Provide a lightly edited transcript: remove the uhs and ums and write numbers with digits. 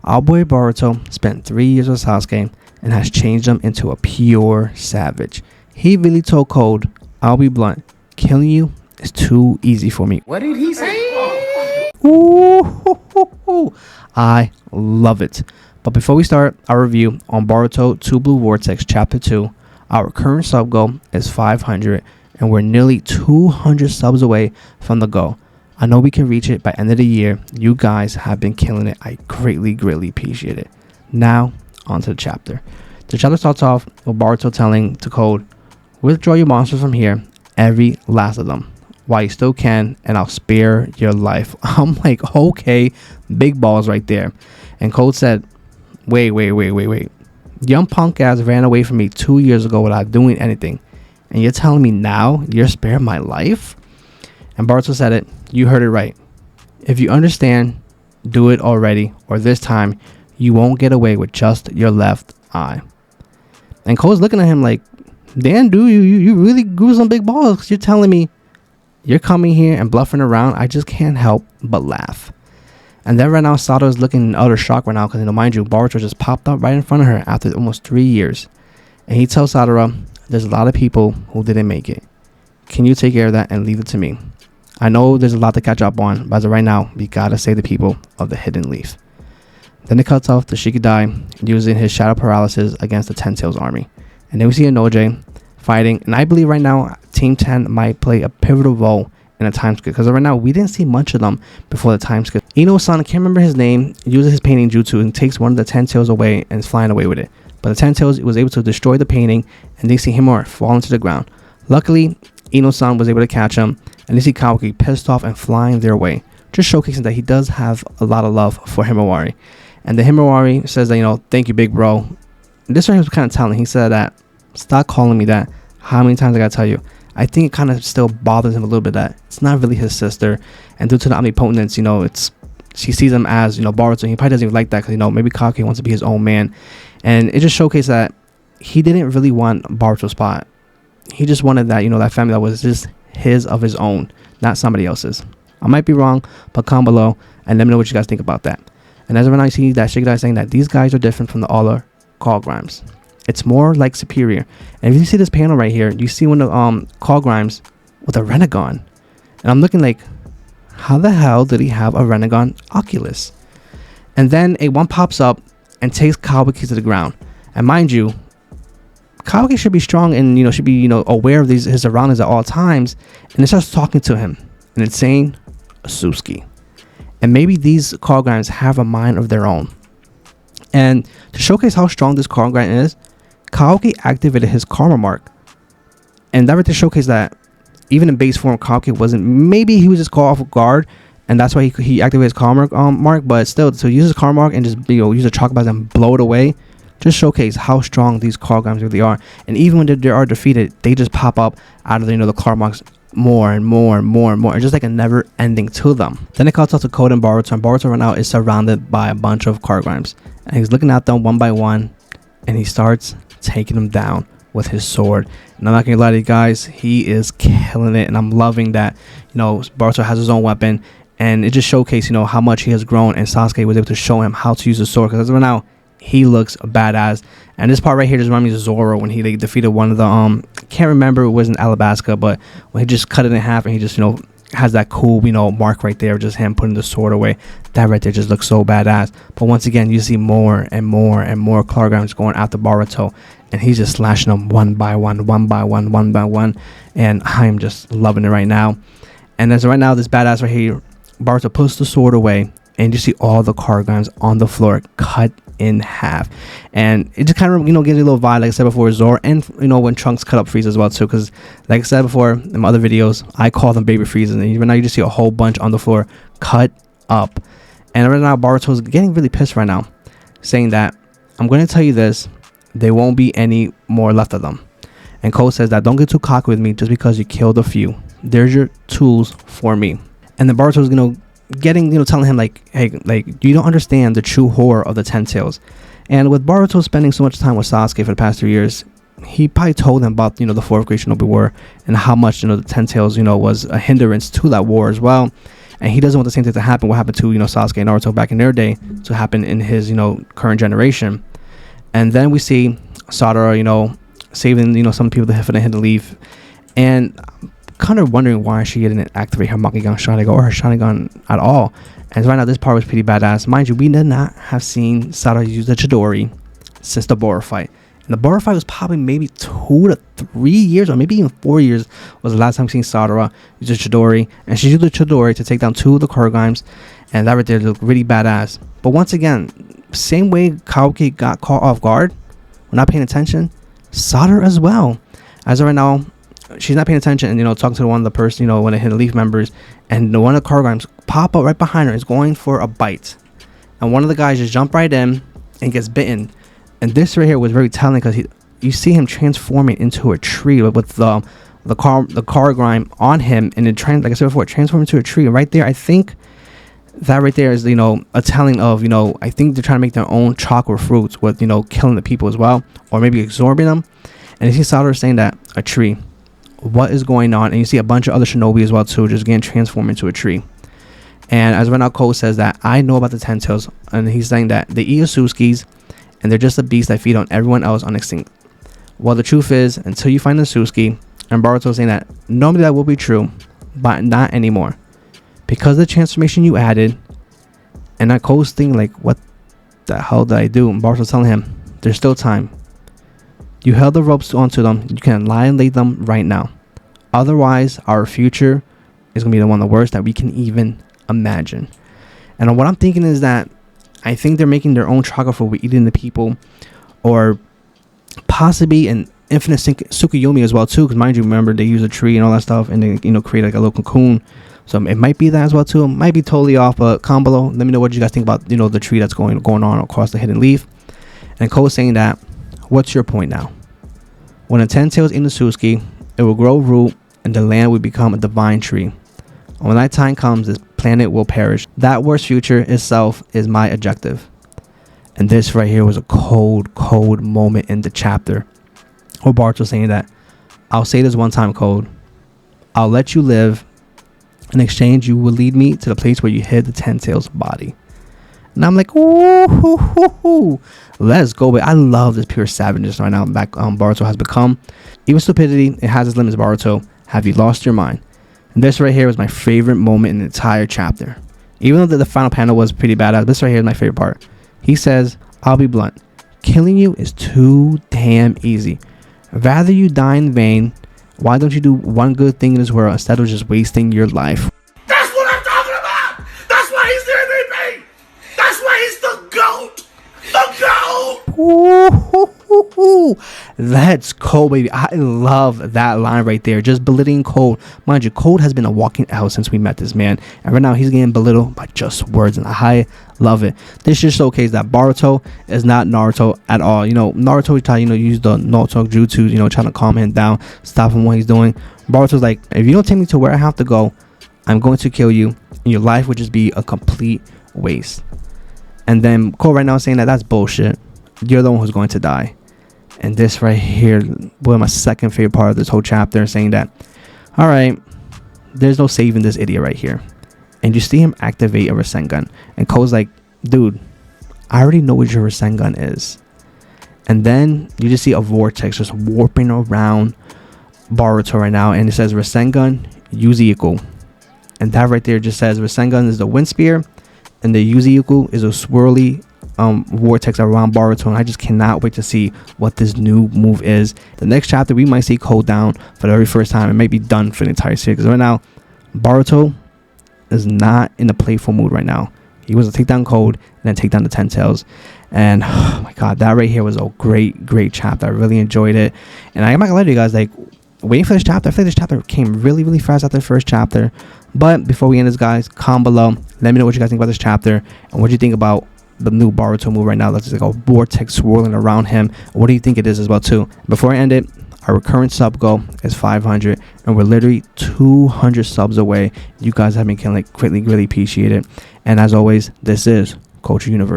Our boy Boruto spent 3 years with Sasuke and has changed him into a pure savage. He really told Code, I'll be blunt, killing you is too easy for me. What did he say? Ooh, I love it. But before we start our review on Boruto 2 Blue Vortex Chapter 2, our current sub goal is 500 and we're nearly 200 subs away from the goal. I know we can reach it by end of the year. You guys have been killing it. I greatly appreciate it. Now, on to the chapter. The chapter starts off with Boruto telling to Code, withdraw your monsters from here, every last of them, while you still can, and I'll spare your life. I'm like, okay, big balls right there. And Code said, wait. Young punk ass ran away from me 2 years ago without doing anything. And you're telling me now you're sparing my life? And Boruto said it. You heard it right. If you understand, do it already, or this time you won't get away with just your left eye. And Cole's looking at him like, damn, dude, you really grew some big balls, 'cause you're telling me you're coming here and bluffing around. I just can't help but laugh. And then right now, Sato is looking in utter shock right now because, mind you, Boruto just popped up right in front of her after almost 3 years. And he tells Satoru, there's a lot of people who didn't make it. Can you take care of that and leave it to me? I know there's a lot to catch up on, but as of right now, we gotta save the people of the Hidden Leaf. Then it cuts off to Shikidai using his shadow paralysis against the Ten Tails army. And then we see Inoue fighting, and I believe right now Team 10 might play a pivotal role in a time skip, because right now we didn't see much of them before the time skip. Ino-san, I can't remember his name, uses his painting jutsu and takes one of the 10 tails away and is flying away with it. But the 10 tails was able to destroy the painting, and they see Himawari fall into the ground. Luckily, Ino-san was able to catch him, and they see Kawaki pissed off and flying their way, just showcasing that he does have a lot of love for Himawari. And the Himawari says that, thank you, big bro. And this right was kind of telling. He said that, stop calling me that. How many times I gotta tell you? I think it kind of still bothers him a little bit that it's not really his sister, and due to the omnipotence, she sees him as Boruto, and he probably doesn't even like that because maybe Kawaki wants to be his own man, and it just showcased that he didn't really want Boruto's spot. He just wanted that that family that was just his of his own, not somebody else's. I might be wrong, but comment below and let me know what you guys think about that. And as of right now, you see that Shikidai saying that these guys are different from the other Call Grimes. It's more like superior. And if you see this panel right here, you see one of Call Grimes with a Rasengan. And I'm looking like, how the hell did he have a Rasengan Oculus? And then a one pops up and takes Kawaki to the ground. And mind you, Kawaki should be strong and should be aware of his surroundings at all times. And it starts talking to him, and it's saying Asusuki. And maybe these Call Grimes have a mind of their own. And to showcase how strong this Call Grime is, Kawaki activated his Karma Mark. And that right there showcased that even in base form, Kawaki wasn't, maybe he was just caught off guard, and that's why he activated his Karma Mark, but still, to use his Karma Mark and just use a Chocobo and blow it away, just showcase how strong these Call Grimes really are. And even when they are defeated, they just pop up out of the Karma Marks more and more. It's just like a never ending to them. Then it cuts off to Code and Boruto right now is surrounded by a bunch of Call Grimes, and he's looking at them one by one, and he starts taking them down with his sword. And I'm not gonna lie to you guys, he is killing it, and I'm loving that Boruto has his own weapon, and it just showcased how much he has grown, and Sasuke was able to show him how to use the sword, because right now he looks badass. And this part right here just reminds me of Zoro when he defeated one of the can't remember, it was in Alabasta, but when he just cut it in half and he just has that cool mark right there, just him putting the sword away. That right there just looks so badass. But once again, you see more and more Call Grimes going after Boruto, and he's just slashing them one by one, and I am just loving it right now. And as right now, this badass right here, Boruto puts the sword away, and you see all the Call Grimes on the floor cut in half, and it just kind of gives you a little vibe, like I said before, Zoro, and when Trunks cut up Frieza as well too, because like I said before in my other videos, I call them baby Frieza, and even now you just see a whole bunch on the floor cut up. And right now Boruto is getting really pissed right now, saying that I'm going to tell you this, there won't be any more left of them. And Cole says that don't get too cocky with me just because you killed a few. There's your tools for me. And then Boruto is telling him like, hey, you don't understand the true horror of the 10 tails. And with Boruto spending so much time with Sasuke for the past 3 years, he probably told him about the fourth great Shinobi war, and how much the 10 tails was a hindrance to that war as well. and he doesn't want the same thing to happen. What happened to Sasuke and Naruto back in their day to happen in his current generation. And then we see Sadara saving some people for the hidden leaf, and kind of wondering why she didn't activate her Makigan Sharingan or her Sharingan at all. And right now this part was pretty badass. Mind you, we did not have seen Sadara use the Chidori since the Boruto fight. And the Boruto fight was probably maybe 2 to 3 years, or maybe even 4 years was the last time we seen Sadara use the Chidori. And she used the Chidori to take down 2 of the Kurogaims, and that right there looked really badass. But once again, same way Kawaki got caught off guard, we're not paying attention, Sadara as well. As of right now, she's not paying attention and talking to one of the person, one of the Hidden Leaf members, and one of the Kurogaims pop up right behind her, is going for a bite, and one of the guys just jump right in and gets bitten. And this right here was very telling, because you see him transforming into a tree with the Kurogame on him, and it like I said before, transform into a tree right there. I think that right there is a telling of I think they're trying to make their own chakra fruits with killing the people as well, or maybe absorbing them. And you see Sadara saying that a tree, what is going on? And you see a bunch of other shinobi as well too, just getting transformed into a tree. And as right now, Cole says that I know about the Ten Tails, and he's saying that they eat Osuskis, and they're just a beast that feed on everyone else on extinct. Well, the truth is, until you find the Osuski, and Boruto saying that normally that will be true, but not anymore, because of the transformation you added. And that Cole's thinking like, what the hell did I do? And Boruto's telling him, there's still time. You held the ropes onto them. You can annihilate them right now. Otherwise, our future is going to be the one of the worst that we can even imagine. And what I'm thinking is that I think they're making their own chakra for eating the people, or possibly an infinite Tsukuyomi as well too. Because mind you, remember they use a tree and all that stuff, and they create like a little cocoon. So it might be that as well too. It might be totally off, but comment below. Let me know what you guys think about the tree that's going on across the hidden leaf. And Cole is saying that, what's your point now? When a Ten Tails in the Suzuki, it will grow root, and the land will become a divine tree. And when that time comes, this planet will perish. That worst future itself is my objective. And this right here was a cold moment in the chapter. Or Boruto saying that, I'll say this one time, Code. I'll let you live. In exchange, you will lead me to the place where you hid the Ten Tails body. And I'm like, ooh, let's go. But I love this pure savageness right now. Boruto has become. Even stupidity, it has its limits. Boruto, have you lost your mind? And this right here was my favorite moment in the entire chapter. Even though the final panel was pretty badass, this right here is my favorite part. He says, I'll be blunt. Killing you is too damn easy. Rather you die in vain. Why don't you do one good thing in this world instead of just wasting your life? That's what I'm talking about! That's why he's the MVP! That's why he's the GOAT! The GOAT! Ooh, let's go, baby. I love that line right there. Just belittling Code. Mind you, Code has been a walking L since we met this man. And right now, he's getting belittled by just words. And I love it. This just showcases that Boruto is not Naruto at all. Naruto tried, use the no-talk jutsu, trying to calm him down, stop him what he's doing. Boruto's like, if you don't take me to where I have to go, I'm going to kill you. And your life would just be a complete waste. And then Cole right now is saying that that's bullshit. You're the one who's going to die. And this right here was my second favorite part of this whole chapter, saying that, all right, there's no saving this idiot right here. And you see him activate a Rasengan. And Cole's like, dude, I already know what your Rasengan is. And then you just see a vortex just warping around Boruto right now. And it says Rasengan Uzuhiko. And that right there just says Rasengan is the wind spear, and the Uzuhiko is a swirly vortex around Boruto. And I just cannot wait to see what this new move is. The next chapter, we might see Code down for the very first time. It may be done for the entire series. Because right now, Boruto is not in a playful mood right now. He was to take down Code and then take down the Ten Tails. And oh my god, that right here was a great chapter. I really enjoyed it. And I'm not gonna lie to you guys, like, waiting for this chapter, I feel like this chapter came really fast after the first chapter. But before we end this, guys, comment below, let me know what you guys think about this chapter, and what you think about the new Boruto move right now. That's just like a vortex swirling around him. What do you think it is as well too? Before I end it, our current sub goal is 500, and we're literally 200 subs away. You guys have been killing it. Greatly appreciate it. And as always, this is Culture Universe.